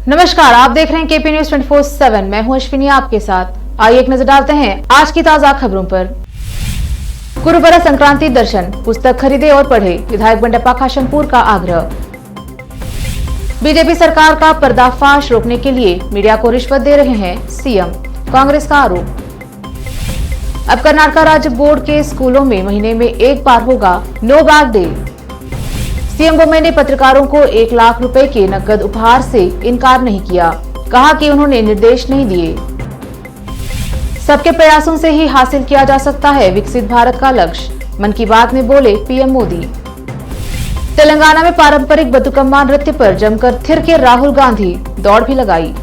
नमस्कार, आप देख रहे हैं केपी न्यूज 24/7। मैं हूं अश्विनी आपके साथ। आइए एक नजर डालते हैं आज की ताजा खबरों पर। गुरुवार संक्रांति दर्शन, पुस्तक खरीदे और पढ़े, विधायक बंडप्पा खाशमपुर का आग्रह। बीजेपी सरकार का पर्दाफाश रोकने के लिए मीडिया को रिश्वत दे रहे हैं सीएम, कांग्रेस का आरोप। अब कर्नाटक राज्य बोर्ड के स्कूलों में महीने में एक बार होगा no bag day. CM Bommai ने पत्रकारों को 1 लाख रुपए के नकद उपहार से इनकार नहीं किया, कहा कि उन्होंने निर्देश नहीं दिए। सबके प्रयासों से ही हासिल किया जा सकता है विकसित भारत का लक्ष्य, मन की बात में बोले पीएम मोदी। तेलंगाना में पारंपरिक बतुकम्मा नृत्य पर जमकर थिरके राहुल गांधी, दौड़ भी लगाई।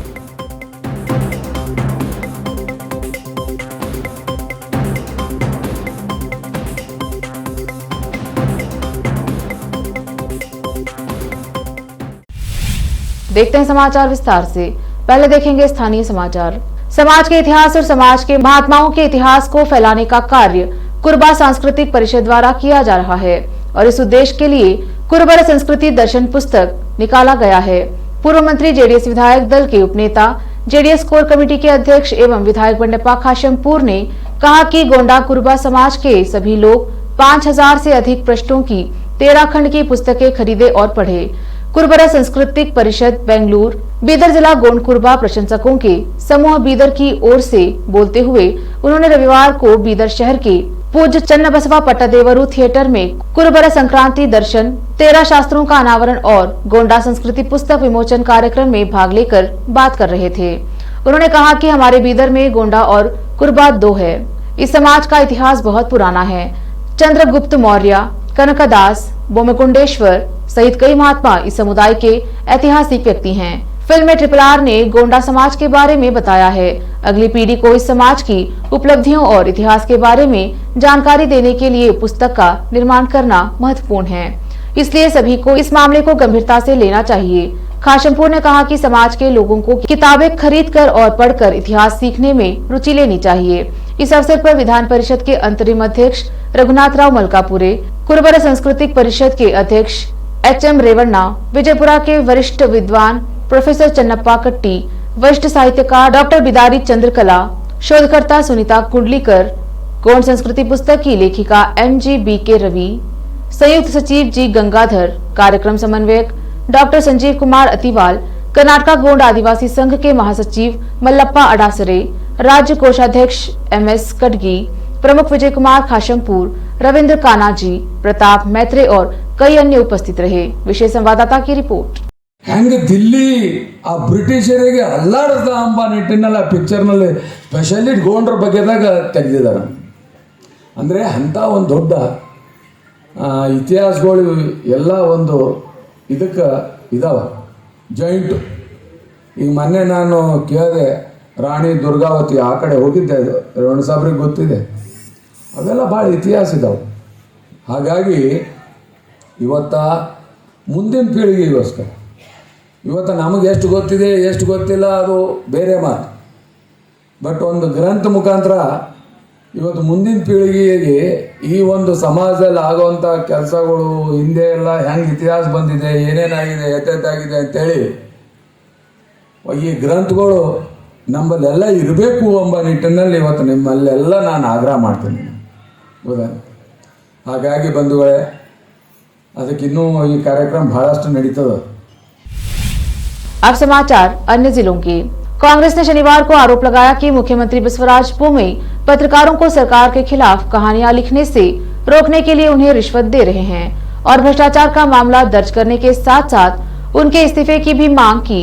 देखते हैं समाचार विस्तार से। पहले देखेंगे स्थानीय समाचार। समाज के इतिहास और समाज के महात्माओं के इतिहास को फैलाने का कार्य कुरबा सांस्कृतिक परिषद द्वारा किया जा रहा है और इस उद्देश्य के लिए कुरबा संस्कृति दर्शन पुस्तक निकाला गया है। पूर्व मंत्री जेडीएस विधायक दल के उपनेता, जेडीएस कोर कमेटी के अध्यक्ष एवं विधायक बंडप्पा खाशमपुर ने कहा कि गोंडा कुरबा समाज के सभी लोग 5000 से अधिक पृष्ठों की 13 खंड की पुस्तकें खरीदे और पढ़े। कुरबा सांस्कृतिक परिषद बेंगलुरु बीदर जिला गोंड कुरबा प्रशंसकों के समूह बीदर की ओर से बोलते हुए उन्होंने रविवार को बीदर शहर के पूज्य चन्नबसवा पट्टादेवरू थिएटर में कुरबा संक्रांति दर्शन, 13 शास्त्रों का अनावरण और गोंडा संस्कृति पुस्तक विमोचन कार्यक्रम में भाग लेकर बात कर रहे थे। उन्होंने कहा कि हमारे बीदर में गोंडा और कुरबा 2 है। इस समाज का इतिहास बहुत पुराना है। चंद्रगुप्त मौर्य, कनकदास, बोमकुंडेश्वर सहित कई महात्मा इस समुदाय के ऐतिहासिक व्यक्ति हैं। फिल्म में RRR ने गोंडा समाज के बारे में बताया है। अगली पीढ़ी को इस समाज की उपलब्धियों और इतिहास के बारे में जानकारी देने के लिए पुस्तक का निर्माण करना महत्वपूर्ण है, इसलिए सभी को इस मामले को गंभीरता से लेना चाहिए। खाशमपुर ने कहा कि समाज के लोगों को किताबें खरीदकर और पढ़कर इतिहास सीखने में रुचि लेनी चाहिए। इस अवसर पर विधान परिषद के अंतरिम अध्यक्ष रघुनाथ राव मलकापुरे, कुरबा सांस्कृतिक परिषद के अध्यक्ष HM रेवन्ना, विजयपुरा के वरिष्ठ विद्वान प्रोफेसर चन्नप्पा कट्टी, वरिष्ठ साहित्यकार डॉक्टर बिदारी चंद्रकला, शोधकर्ता सुनीता कुंडलीकर, गोंड संस्कृति पुस्तक की लेखिका MG BK रवि, संयुक्त सचिव जी गंगाधर, कार्यक्रम समन्वयक डॉक्टर संजीव कुमार अतिवाल, कर्नाटक गोंड आदिवासी संघ के महासचिव मल्लप्पा अडासरे, राज्य कोषाध्यक्ष MS कटगी, प्रमुख विजय कुमार खाशमपुर, रविंद्र कानाजी, प्रताप मैत्रे और कई अन्य उपस्थित रहे। विशेष संवाददाता की रिपोर्ट। ಹೆಂಗೆ ದಿಲ್ಲಿ ಆ ಬ್ರಿಟಿಷರಿಗೆ ಅಲ್ಲಾಡದ ಎಂಬ ನಿಟ್ಟಿನಲ್ಲಿ ಆ ಪಿಕ್ಚರ್ನಲ್ಲಿ ಸ್ಪೆಷಲಿ ಗೋಂಡ್ರ ಬಗ್ಗೆದಾಗ ತೆಗೆದಿದ್ದಾರೆ. ಅಂದರೆ ಅಂಥ ಒಂದು ದೊಡ್ಡ ಇತಿಹಾಸಗಳು ಎಲ್ಲ ಒಂದು ಇದಕ್ಕೆ ಇದಾವೆ ಜಾಯಿಂಟು. ಈಗ ಮೊನ್ನೆ ನಾನು ಕೇಳಿದೆ, ರಾಣಿ ದುರ್ಗಾವತಿ ಆ ಕಡೆ ಹೋಗಿದ್ದೆ, ಅದು ರೇವಣ ಸಾಬ್ರಿಗೆ ಗೊತ್ತಿದೆ. ಅವೆಲ್ಲ ಭಾಳ ಇತಿಹಾಸ ಇದಾವೆ. ಹಾಗಾಗಿ ಇವತ್ತ ಮುಂದಿನ ಪೀಳಿಗೆಗೋಸ್ಕರ ಇವತ್ತು ನಮಗೆ ಎಷ್ಟು ಗೊತ್ತಿದೆ ಎಷ್ಟು ಗೊತ್ತಿಲ್ಲ ಅದು ಬೇರೆ ಮಾತು, ಬಟ್ ಒಂದು ಗ್ರಂಥ ಮುಖಾಂತರ ಇವತ್ತು ಮುಂದಿನ ಪೀಳಿಗೆಗೆ ಈ ಒಂದು ಸಮಾಜದಲ್ಲಿ ಆಗುವಂಥ ಕೆಲಸಗಳು ಹಿಂದೆ ಎಲ್ಲ ಹೆಂಗೆ ಇತಿಹಾಸ ಬಂದಿದೆ, ಏನೇನಾಗಿದೆ, ಎತ್ತೆತ್ತಾಗಿದೆ ಅಂತೇಳಿ ಈ ಗ್ರಂಥಗಳು ನಮ್ಮಲ್ಲೆಲ್ಲ ಇರಬೇಕು ಎಂಬ ನಿಟ್ಟಿನಲ್ಲಿ ಇವತ್ತು ನಿಮ್ಮಲ್ಲೆಲ್ಲ ನಾನು ಆಗ್ರಹ ಮಾಡ್ತೀನಿ. ಹೌದಾ? ಹಾಗಾಗಿ ಬಂಧುಗಳೇ, ಅದಕ್ಕಿನ್ನೂ ಈ ಕಾರ್ಯಕ್ರಮ ಬಹಳಷ್ಟು ನಡೀತದೆ. अब समाचार अन्य जिलों के। कांग्रेस ने शनिवार को आरोप लगाया कि मुख्यमंत्री बसवराज बोम्मई पत्रकारों को सरकार के खिलाफ कहानियां लिखने से रोकने के लिए उन्हें रिश्वत दे रहे हैं और भ्रष्टाचार का मामला दर्ज करने के साथ साथ उनके इस्तीफे की भी मांग की।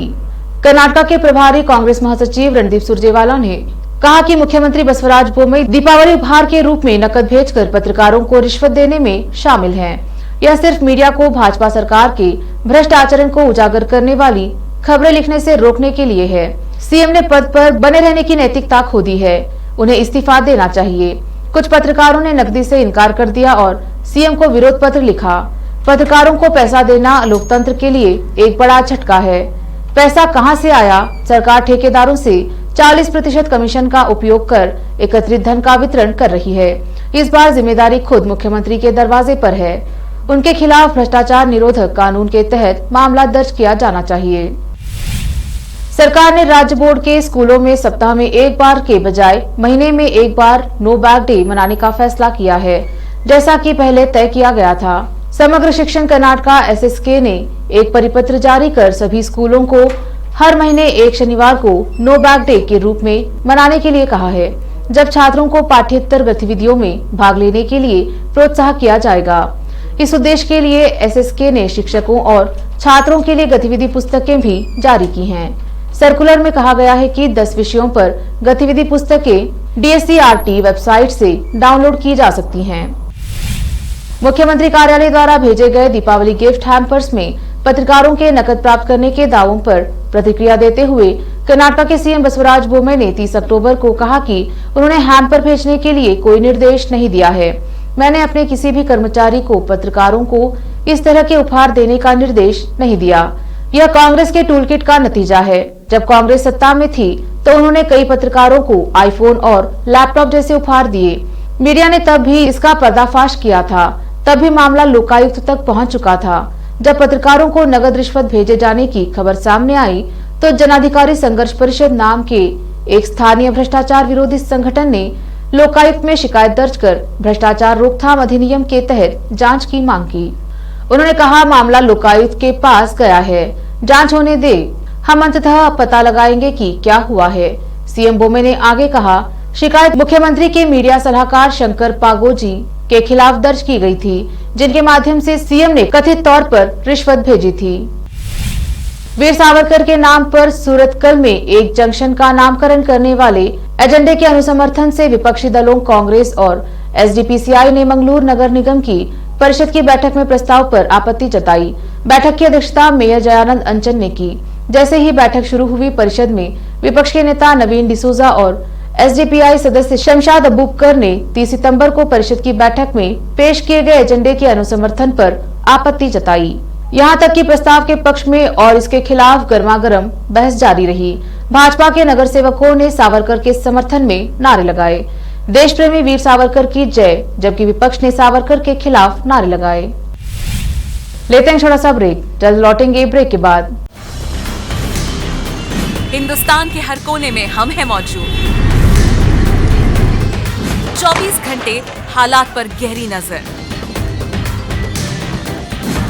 कर्नाटक के प्रभारी कांग्रेस महासचिव रणदीप सुरजेवाला ने कहा कि मुख्यमंत्री बसवराज बोम्मई दीपावली उपहार के रूप में नकद भेजकर पत्रकारों को रिश्वत देने में शामिल हैं। यह सिर्फ मीडिया को भाजपा सरकार के भ्रष्ट आचरण को उजागर करने वाली खबरें लिखने से रोकने के लिए है। सीएम ने पद पर बने रहने की नैतिकता खो दी है, उन्हें इस्तीफा देना चाहिए। कुछ पत्रकारों ने नकदी से इनकार कर दिया और सीएम को विरोध पत्र लिखा। पत्रकारों को पैसा देना लोकतंत्र के लिए एक बड़ा झटका है। पैसा कहां से आया? सरकार ठेकेदारों से 40% कमीशन का उपयोग कर एकत्रित धन का वितरण कर रही है। इस बार जिम्मेदारी खुद मुख्यमंत्री के दरवाजे पर है। उनके खिलाफ भ्रष्टाचार निरोधक कानून के तहत मामला दर्ज किया जाना चाहिए। सरकार ने राज्य बोर्ड के स्कूलों में सप्ताह में एक बार के बजाय महीने में एक बार नो बैग डे मनाने का फैसला किया है, जैसा कि पहले तय किया गया था। समग्र शिक्षण कर्नाटका एसएसके ने एक परिपत्र जारी कर सभी स्कूलों को हर महीने एक शनिवार को नो बैग डे के रूप में मनाने के लिए कहा है, जब छात्रों को पाठ्येतर गतिविधियों में भाग लेने के लिए प्रोत्साहित किया जाएगा। इस उद्देश्य के लिए एसएसके ने शिक्षकों और छात्रों के लिए गतिविधि पुस्तकें भी जारी की हैं। सर्कुलर में कहा गया है कि 10 विषयों पर गतिविधि पुस्तकें DSCRT वेबसाइट से डाउनलोड की जा सकती हैं। मुख्यमंत्री कार्यालय द्वारा भेजे गए दीपावली गिफ्ट हैम्पर्स में पत्रकारों के नकद प्राप्त करने के दावों पर प्रतिक्रिया देते हुए कर्नाटक के सीएम बसवराज बोम्मई ने 30 अक्टूबर को कहा कि उन्होंने हैम्पर भेजने के लिए कोई निर्देश नहीं दिया है। मैंने अपने किसी भी कर्मचारी को पत्रकारों को इस तरह के उपहार देने का निर्देश नहीं दिया। यह कांग्रेस के टूलकिट का नतीजा है। जब कांग्रेस सत्ता में थी तो उन्होंने कई पत्रकारों को आईफोन और लैपटॉप जैसे उपहार दिए। मीडिया ने तब भी इसका पर्दाफाश किया था। तब भी मामला लोकायुक्त तक पहुंच चुका था। जब पत्रकारों को नगद रिश्वत भेजे जाने की खबर सामने आई तो जनाधिकारी संघर्ष परिषद नाम के एक स्थानीय भ्रष्टाचार विरोधी संगठन ने लोकायुक्त में शिकायत दर्ज कर भ्रष्टाचार रोकथाम अधिनियम के तहत जांच की मांग की। उन्होंने कहा, मामला लोकायुक्त के पास गया है, जांच होने दे, हम अंततः पता लगाएंगे कि क्या हुआ है। सीएम बोम्मई ने आगे कहा, शिकायत मुख्यमंत्री के मीडिया सलाहकार शंकर पागोजी के खिलाफ दर्ज की गई थी, जिनके माध्यम से सीएम ने कथित तौर पर रिश्वत भेजी थी। वीर सावरकर के नाम पर सूरतकल में एक जंक्शन का नामकरण करने वाले एजेंडे के अनुसमर्थन से विपक्षी दलों कांग्रेस और एसडीपीसीआई ने मंगलूर नगर निगम की परिषद की बैठक में प्रस्ताव पर आपत्ति जताई। बैठक की अध्यक्षता मेयर जयानंद अंचन ने की। जैसे ही बैठक शुरू हुई, परिषद में विपक्ष के नेता नवीन डिसूजा और एसडीपीआई सदस्य शमशाद अबूबकर ने 30 सितंबर को परिषद की बैठक में पेश किए गए एजेंडे के अनुसमर्थन पर आपत्ति जताई। यहां तक कि प्रस्ताव के पक्ष में और इसके खिलाफ गर्मागर्म बहस जारी रही। भाजपा के नगर सेवकों ने सावरकर के समर्थन में नारे लगाए, देश प्रेमी वीर सावरकर की जय, जबकि विपक्ष ने सावरकर के खिलाफ नारे लगाए। लेते हैं छोटा सा ब्रेक, जल्द लौटेंगे ब्रेक के बाद। हिंदुस्तान के हर कोने में हम हैं मौजूद। 24 घंटे हालात पर गहरी नजर,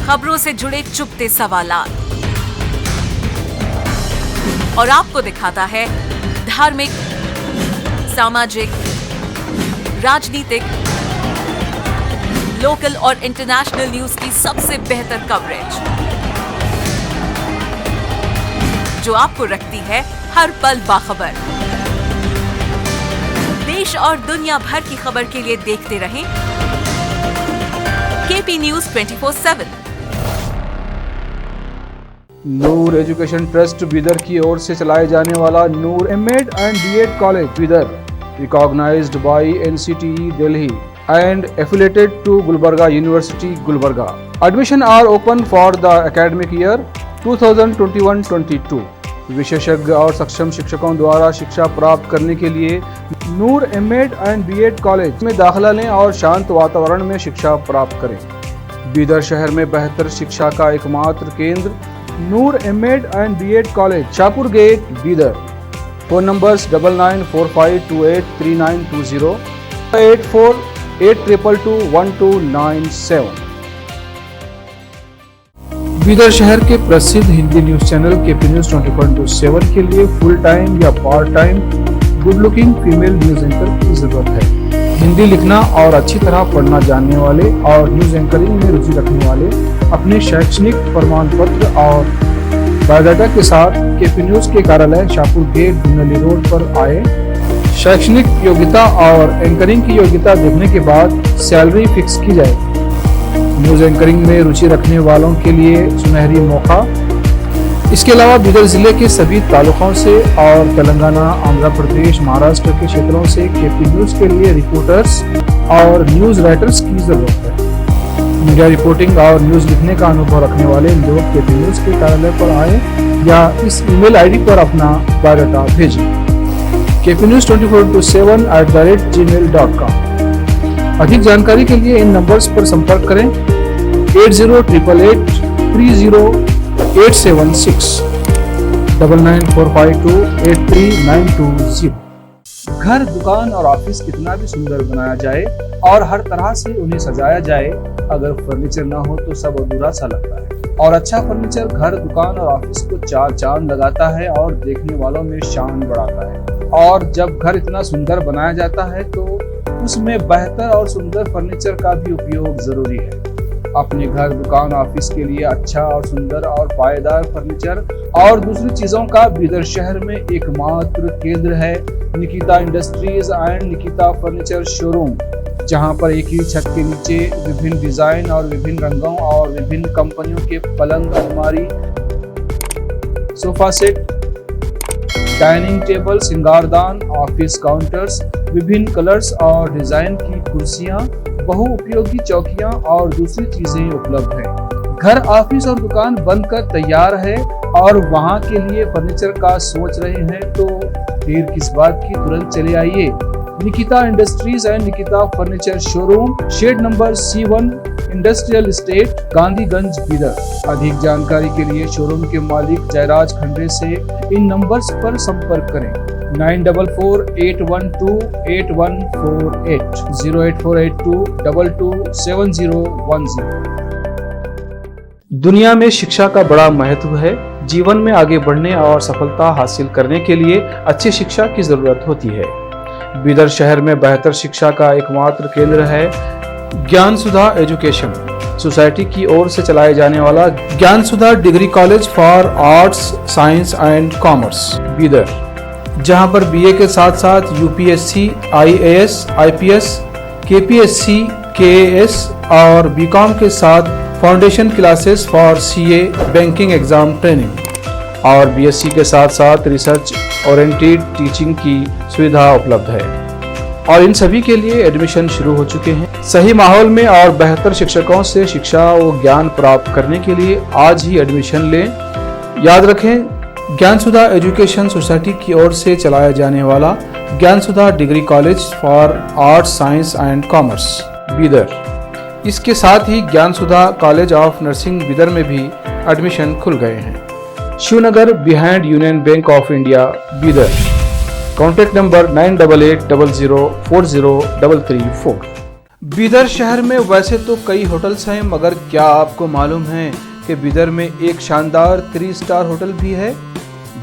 खबरों से जुड़े चुपते सवालात और आपको दिखाता है धार्मिक, सामाजिक, राजनीतिक, लोकल और इंटरनेशनल न्यूज की सबसे बेहतर कवरेज, जो आपको रखती है हर पल बाखबर। देश और दुनिया भर की खबर के लिए देखते रहें KP news 24/7। Noor education trust Bidar की ओर से चलाए जाने वाला Noor MEd and BEd college Bidar, recognised by NCTE Delhi and affiliated to Gulbarga University, Gulbarga. Admission are open for the academic year 2021-22. विशेषज्ञ और सक्षम शिक्षकों द्वारा शिक्षा प्राप्त करने के लिए नूर एमएड एंड बीएड कॉलेज में दाखिला लें और शांत वातावरण में शिक्षा प्राप्त करें। बीदर शहर में बेहतर शिक्षा का एकमात्र केंद्र Noor MEd and BEd college, Shahpur gate, Bidar. Phone numbers 9945283920, 8482221297। Bidar शहर के प्रसिद्ध Hindi news channel KP news 24/7 के लिए फुल टाइम या part time good looking female news anchor की जरूरत है। हिंदी लिखना और अच्छी तरह पढ़ना जानने वाले और न्यूज एंकरिंग में रुचि रखने वाले अपने शैक्षणिक प्रमाण पत्र और बायोडाटा के साथ केपी न्यूज के कार्यालय शाहपुर गेट, धुनली रोड पर आए। शैक्षणिक योग्यता और एंकरिंग की योग्यता देखने के बाद सैलरी फिक्स की जाए। न्यूज एंकरिंग में रुचि रखने वालों के लिए सुनहरी मौका। इसके अलावा बीदर जिले के सभी तालुकों से और तेलंगाना, आंध्र प्रदेश, महाराष्ट्र के क्षेत्रों से केपी न्यूज के लिए रिपोर्टर्स और न्यूज राइटर्स की जरूरत है। मीडिया रिपोर्टिंग और न्यूज लिखने का अनुभव रखने वाले लोग केपी न्यूज के कार्यालय पर आए या इस ईमेल आईडी पर अपना बायोडाटा भेजें, kpnews24/7@gmail.com। अधिक जानकारी के लिए इन नंबर्स पर संपर्क करें 8088830876, 9945283920। घर, दुकान और ऑफिस कितना भी सुंदर बनाया जाए और हर तरह से उन्हें सजाया जाए, अगर फर्नीचर ना हो तो सब अधूरा सा लगता है। और अच्छा फर्नीचर घर, दुकान और ऑफिस को चार चांद लगाता है और देखने वालों में शान बढ़ाता है। और जब घर इतना सुंदर बनाया जाता है तो उसमें बेहतर और सुंदर फर्नीचर का भी उपयोग जरूरी है। अपने घर, दुकान, ऑफिस के लिए अच्छा और सुंदर और पायदार फर्नीचर और दूसरी चीजों का बीदर शहर में एकमात्र केंद्र है Nikita industries and Nikita furniture showroom, जहां पर एक ही छत के नीचे विभिन्न डिजाइन और विभिन्न रंगों और विभिन्न कंपनियों के पलंग, अलमारी, सोफा सेट, डाइनिंग टेबल, सिंगारदान, ऑफिस काउंटर्स, विभिन्न कलर्स और डिजाइन की कुर्सियां, बहुउपयोगी चौकियां और दूसरी चीजें उपलब्ध हैं। घर, ऑफिस और दुकान बनकर तैयार है और वहां के लिए फर्नीचर का सोच रहे हैं तो देर किस बात की, तुरंत चले आइए। Nikita industries and Nikita furniture showroom, shed number C1, industrial estate, Gandhiganj, Bidar. अधिक जानकारी के लिए शोरूम के मालिक जयराज खंडे से इन नंबर्स पर संपर्क करें 9448128148 08482227010। दुनिया में शिक्षा का बड़ा महत्व है। जीवन में आगे बढ़ने और सफलता हासिल करने के लिए अच्छी शिक्षा की जरूरत होती है। बीदर शहर में बेहतर शिक्षा का एकमात्र केंद्र है ज्ञान सुधा एजुकेशन सोसाइटी की ओर से चलाए जाने वाला Gyan Sudha degree college for arts, science and commerce Bidar, जहां पर बीए के साथ साथ UPSC, IAS, IPS, KPSC, KAS और बीकॉम के साथ foundation classes for CA, banking exam training और बीएससी के साथ साथ रिसर्च ओरिएंटेड टीचिंग की सुविधा उपलब्ध है और इन सभी के लिए एडमिशन शुरू हो चुके हैं। सही माहौल में और बेहतर शिक्षकों से शिक्षा व ज्ञान प्राप्त करने के लिए आज ही एडमिशन लें। याद रखें, ज्ञान सुधा एजुकेशन सोसाइटी की ओर से चलाया जाने वाला Gyan Sudha degree college for arts, science and commerce Bidar, इसके साथ ही Gyan Sudha college of nursing Bidar में भी एडमिशन खुल गए हैं। Shivnagar behind Union Bank of India Bidar. Contact number 9888040334। Bidar शहर में वैसे तो कई होटल्स हैं, मगर क्या आपको मालूम है कि बीदर में एक शानदार 3 स्टार होटल भी है?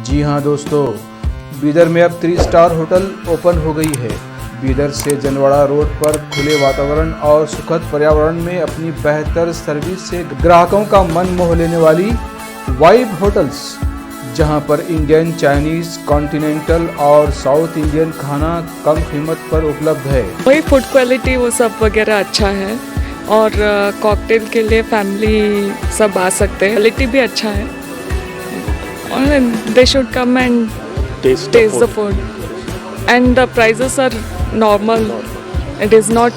जी हाँ दोस्तों, बीदर में अब 3 स्टार होटल ओपन हो गई है। बीदर से जनवाड़ा रोड पर खुले वातावरण और सुखद पर्यावरण में अपनी बेहतर सर्विस से ग्राहकों का मन मोह लेने वाली वाइब होटल्स, जहां पर इंडियन, चाइनीज, कॉन्टिनेंटल और साउथ इंडियन खाना कम कीमत पर उपलब्ध है। वही फूड क्वालिटी वो सब वगैरह अच्छा है और कॉकटेल के लिए फैमिली सब आ सकते हैं। क्वालिटी भी अच्छा है और they should come and taste the food and the prices are normal, it is not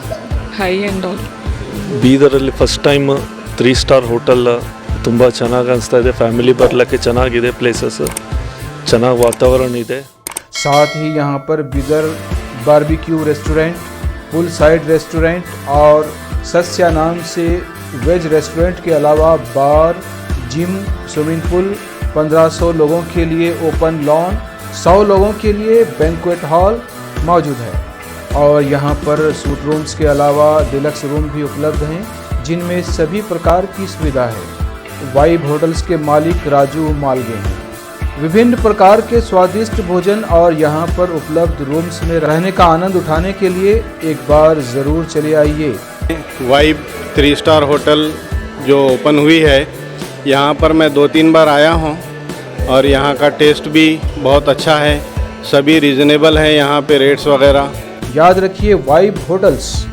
high and all. ಬೀದರಲ್ಲಿ ಫಸ್ಟ್ ಟೈಮ್ 3 ಸ್ಟಾರ್ ಹೋಟೆಲ್ ತುಂಬ ಚೆನ್ನಾಗಿ ಅನಿಸ್ತಾ ಇದೆ. ಫ್ಯಾಮಿಲಿ ಬರಲಿಕ್ಕೆ ಚೆನ್ನಾಗಿದೆ, ಪ್ಲೇಸಸ್ ಚೆನ್ನಾಗಿ ವಾತಾವರಣ ಇದೆ. साथ ही यहाँ पर बीदर बारबेक्यू रेस्टोरेंट, पुल साइड रेस्टोरेंट और सस्या नाम से वेज रेस्टोरेंट के अलावा बार, जिम, स्विमिंग पूल, 1500 लोगों के लिए ओपन लॉन, 100 लोगों के लिए बैंक्वेट हॉल मौजूद है और यहाँ पर सूट रूम्स के अलावा डिलक्स रूम भी उपलब्ध हैं, जिनमें सभी प्रकार की सुविधा है। वाइब होटल्स के मालिक राजू मालगे हैं। विभिन्न प्रकार के स्वादिष्ट भोजन और यहाँ पर उपलब्ध रूम्स में रहने का आनंद उठाने के लिए एक बार ज़रूर चले आइए। वाइब 3 स्टार होटल जो ओपन हुई है, यहाँ पर मैं 2-3 बार आया हूँ और यहाँ का टेस्ट भी बहुत अच्छा है। सभी रीज़नेबल हैं यहाँ पे रेट्स वगैरह। याद रखिए, वाइब होटल्स,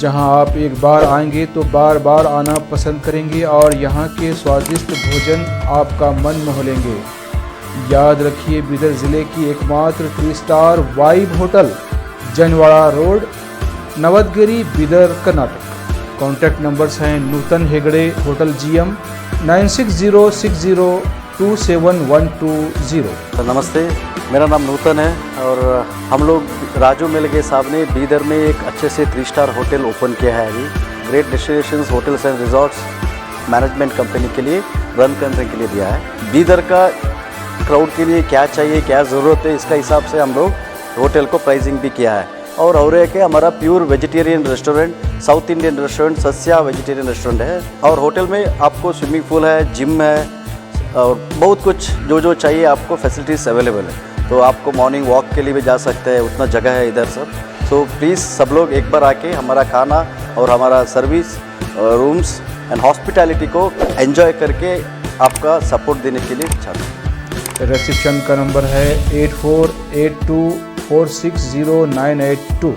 जहां आप एक बार आएंगे तो बार बार आना पसंद करेंगे और यहाँ के स्वादिष्ट भोजन आपका मन मोह लेंगे। याद रखिए, बीदर ज़िले की एकमात्र 3 star vibe hotel, Janwada road, Navadgiri, Bidar, Karnataka. Contact numbers हैं नूतन हेगड़े, होटल GM 9606027120। नमस्ते, मेरा नाम नूतन है और हम लोग राजू मिलगे साहब ने बीदर में एक अच्छे से 3 स्टार होटल ओपन किया है अभी। Great destinations hotels and resorts management company के लिए रन करने के लिए दिया है। बीदर का क्राउड के लिए क्या चाहिए, क्या ज़रूरत है, इसका हिसाब से हम लोग होटल को प्राइसिंग भी किया है। और एक है हमारा pure vegetarian restaurant, South Indian restaurant, Sasya vegetarian restaurant है। और होटल में आपको स्विमिंग पूल है, जिम है और बहुत कुछ जो चाहिए आपको फैसिलिटीज़ अवेलेबल है। तो आपको मॉर्निंग वॉक के लिए भी जा सकते हैं, उतना जगह है इधर सब। सो प्लीज़ सब लोग एक बार आके हमारा खाना और हमारा सर्विस, रूम्स एंड हॉस्पिटैलिटी को एंजॉय करके आपका सपोर्ट देने के लिए चाहते हैं। रिसेप्शन का नंबर है 8482460982।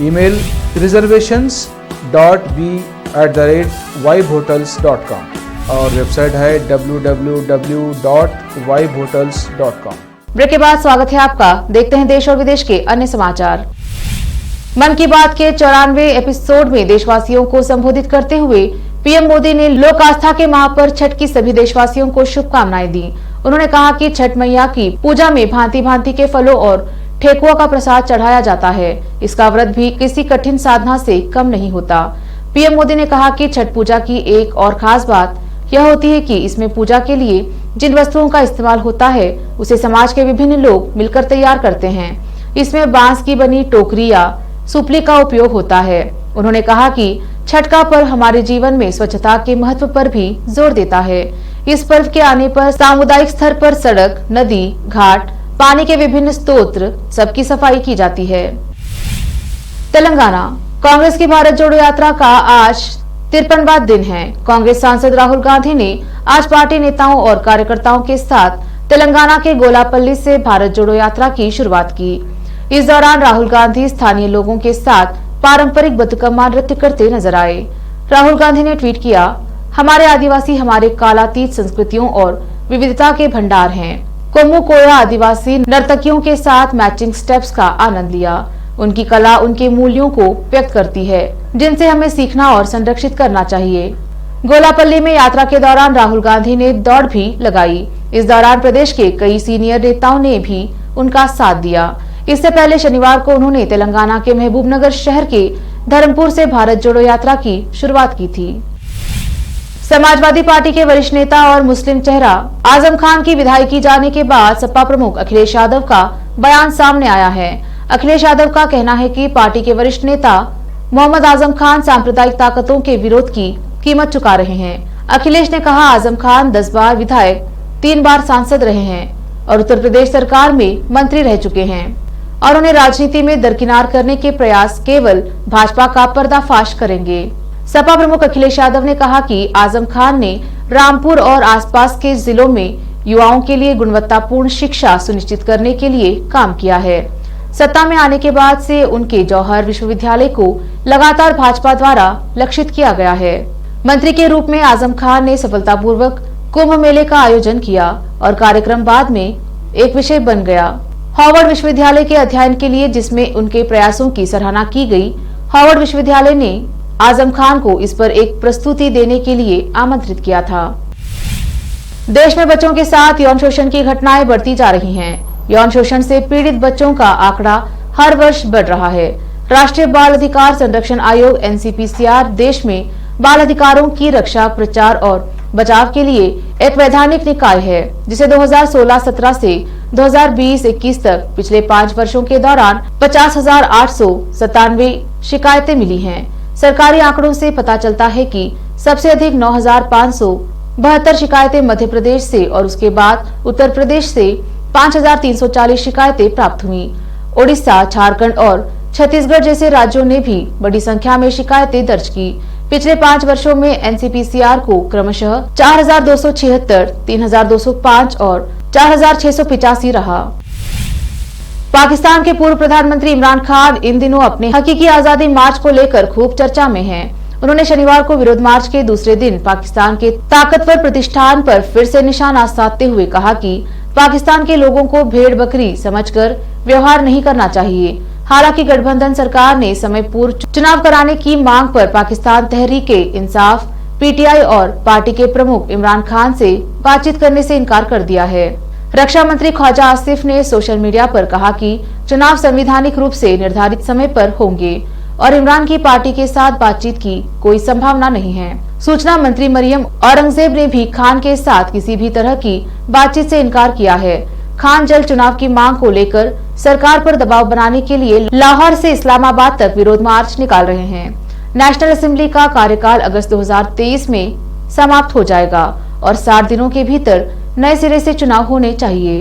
ईमेल reservations.b@vibehotels.com और वेबसाइट है www.vibehotels.com। ब्रेक के बाद स्वागत है आपका। देखते हैं देश और विदेश के अन्य समाचार। मन की बात के 94वें एपिसोड में देशवासियों को संबोधित करते हुए पीएम मोदी ने लोक आस्था के महापर्व छठ की सभी देशवासियों को शुभकामनाएं दी। उन्होंने कहा कि छठ मैया की पूजा में भांति भांति के फलों और ठेकुआ का प्रसाद चढ़ाया जाता है। इसका व्रत भी किसी कठिन साधना से कम नहीं होता। पीएम मोदी ने कहा कि छठ पूजा की एक और खास बात यह होती है कि इसमें पूजा के लिए जिन वस्तुओं का इस्तेमाल होता है उसे समाज के विभिन्न लोग मिलकर तैयार करते हैं। इसमें बांस की बनी टोकरी या सुपली का उपयोग होता है। उन्होंने कहा कि छठ का पर्व हमारे जीवन में स्वच्छता के महत्व पर भी जोर देता है। इस पर्व के आने पर सामुदायिक स्तर पर सड़क, नदी, घाट, पानी के विभिन्न स्रोत सबकी सफाई की जाती है। तेलंगाना कांग्रेस की भारत जोड़ो यात्रा का आज 53वां दिन है। कांग्रेस सांसद राहुल गांधी ने आज पार्टी नेताओं और कार्यकर्ताओं के साथ तेलंगाना के गोलापल्ली से भारत जोड़ो यात्रा की शुरुआत की। इस दौरान राहुल गांधी स्थानीय लोगों के साथ पारंपरिक बतुकम्मा नृत्य करते नजर आए। राहुल गांधी ने ट्वीट किया, हमारे आदिवासी हमारे कालातीत संस्कृतियों और विविधता के भंडार हैं। कोमू कोया आदिवासी नर्तकियों के साथ मैचिंग स्टेप्स का आनंद लिया। उनकी कला उनके मूल्यों को व्यक्त करती है जिनसे हमें सीखना और संरक्षित करना चाहिए। गोलापल्ली में यात्रा के दौरान राहुल गांधी ने दौड़ भी लगाई। इस दौरान प्रदेश के कई सीनियर नेताओं ने भी उनका साथ दिया। इससे पहले शनिवार को उन्होंने तेलंगाना के महबूबनगर शहर के धर्मपुर से भारत जोड़ो यात्रा की शुरुआत की थी। समाजवादी पार्टी के वरिष्ठ नेता और मुस्लिम चेहरा आजम खान की विदाई की जाने के बाद सपा प्रमुख अखिलेश यादव का बयान सामने आया है। अखिलेश यादव का कहना है कि पार्टी के वरिष्ठ नेता मोहम्मद आजम खान सांप्रदायिक ताकतों के विरोध की कीमत चुका रहे हैं। अखिलेश ने कहा, आजम खान 10 बार विधायक, 3 बार सांसद रहे हैं और उत्तर प्रदेश सरकार में मंत्री रह चुके हैं और उन्हें राजनीति में दरकिनार करने के प्रयास केवल भाजपा का पर्दाफाश करेंगे। सपा प्रमुख अखिलेश यादव ने कहा कि आजम खान ने रामपुर और आसपास के जिलों में युवाओं के लिए गुणवत्तापूर्ण शिक्षा सुनिश्चित करने के लिए काम किया है। सत्ता में आने के बाद से उनके जौहर विश्वविद्यालय को लगातार भाजपा द्वारा लक्षित किया गया है। मंत्री के रूप में आजम खान ने सफलतापूर्वक कुंभ मेले का आयोजन किया और कार्यक्रम बाद में एक विषय बन गया। हार्वर्ड विश्वविद्यालय के अध्ययन के लिए जिसमें उनके प्रयासों की सराहना की गई। हार्वर्ड विश्वविद्यालय ने आजम खान को इस पर एक प्रस्तुति देने के लिए आमंत्रित किया था। देश में बच्चों के साथ यौन शोषण की घटनाएं बढ़ती जा रही हैं। यौन शोषण से पीड़ित बच्चों का आंकड़ा हर वर्ष बढ़ रहा है। राष्ट्रीय बाल अधिकार संरक्षण आयोग (NCPCR) देश में बाल अधिकारों की रक्षा, प्रचार और बचाव के लिए एक वैधानिक निकाय है जिसे 2016-17 से 2020-21 तक पिछले 5 वर्षों के दौरान 50,897 शिकायतें मिली हैं। सरकारी आंकड़ों से पता चलता है कि सबसे अधिक 9,572 शिकायतें मध्य प्रदेश से और उसके बाद उत्तर प्रदेश से 5,340 शिकायतें प्राप्त हुई। ओडिशा, झारखंड और छत्तीसगढ़ जैसे राज्यों ने भी बड़ी संख्या में शिकायतें दर्ज की। पिछले 5 वर्षों में NCPCR को क्रमशः 4,276, 3,205 और 4,685 रहा। पाकिस्तान के पूर्व प्रधानमंत्री इमरान खान इन दिनों अपने हकीकी आजादी मार्च को लेकर खूब चर्चा में हैं। उन्होंने शनिवार को विरोध मार्च के दूसरे दिन पाकिस्तान के ताकतवर प्रतिष्ठान पर फिर से निशाना साधते हुए कहा कि पाकिस्तान के लोगों को भेड़ बकरी समझकर व्यवहार नहीं करना चाहिए। हालांकि गठबंधन सरकार ने समय पूर्व चुनाव कराने की मांग पर पाकिस्तान तहरीक-ए-इंसाफ PTI और पार्टी के प्रमुख इमरान खान से बातचीत करने से इनकार कर दिया है। रक्षा मंत्री ख्वाजा आसिफ ने सोशल मीडिया पर कहा कि चुनाव संवैधानिक रूप से निर्धारित समय पर होंगे और इमरान की पार्टी के साथ बातचीत की कोई संभावना नहीं है। सूचना मंत्री मरियम औरंगजेब ने भी खान के साथ किसी भी तरह की बातचीत से इनकार किया है। खान जल्द चुनाव की मांग को लेकर सरकार पर दबाव बनाने के लिए लाहौर से इस्लामाबाद तक विरोध मार्च निकाल रहे हैं। नेशनल असेंबली का कार्यकाल अगस्त 2023 में समाप्त हो जाएगा और 60 दिनों के भीतर नए सिरे से चुनाव होने चाहिए।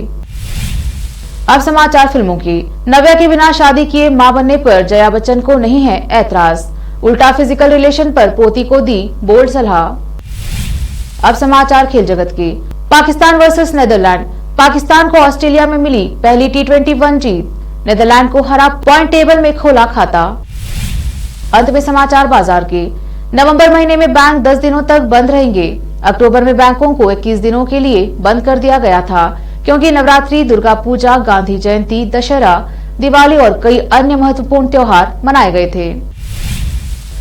अब समाचार फिल्मों की। नव्या के बिना शादी किए मां बनने पर जया बच्चन को नहीं है ऐतराज, उल्टा फिजिकल रिलेशन पर पोती को दी बोल्ड सलाह। अब समाचार खेल जगत की। Pakistan versus Netherland. पाकिस्तान को ऑस्ट्रेलिया में मिली पहली T21 जीत, नेदरलैंड को हरा पॉइंट टेबल में खोला खाता। अंत में समाचार बाजार के। नवंबर महीने में बैंक 10 दिनों तक बंद रहेंगे। अक्टूबर में बैंकों को 21 दिनों के लिए बंद कर दिया गया था क्योंकि नवरात्रि, दुर्गा पूजा, गांधी जयंती, दशहरा, दिवाली और कई अन्य महत्वपूर्ण त्योहार मनाए गए थे।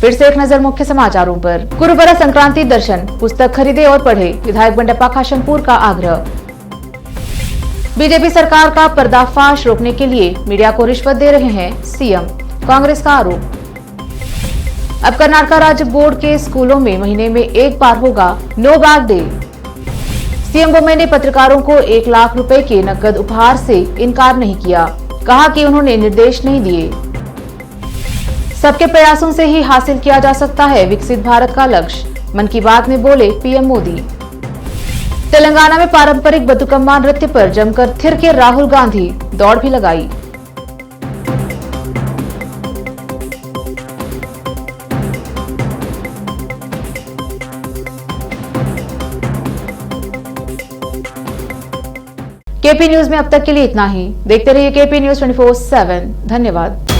फिर से एक नजर मुख्य समाचारों पर। गुरुवार संक्रांति दर्शन, पुस्तक खरीदे और पढ़े, विधायक बंडप्पा खाशनपुर का आग्रह। बीजेपी सरकार का पर्दाफाश रोकने के लिए मीडिया को रिश्वत दे रहे हैं सीएम, कांग्रेस का आरोप। अब कर्नाटक राज्य बोर्ड के स्कूलों में महीने में एक बार होगा नो बैग डे। सीएम बोम्मे ने पत्रकारों को 1 लाख रुपए के नकद उपहार से इनकार नहीं किया, कहा कि उन्होंने निर्देश नहीं दिए। सबके प्रयासों से ही हासिल किया जा सकता है विकसित भारत का लक्ष्य, मन की बात में बोले पीएम मोदी। तेलंगाना में पारंपरिक बतुकम्मा नृत्य पर जमकर थिरके राहुल गांधी, दौड़ भी लगाई। केपी न्यूज में अब तक के लिए इतना ही। देखते रहिए केपी न्यूज 24/7। धन्यवाद।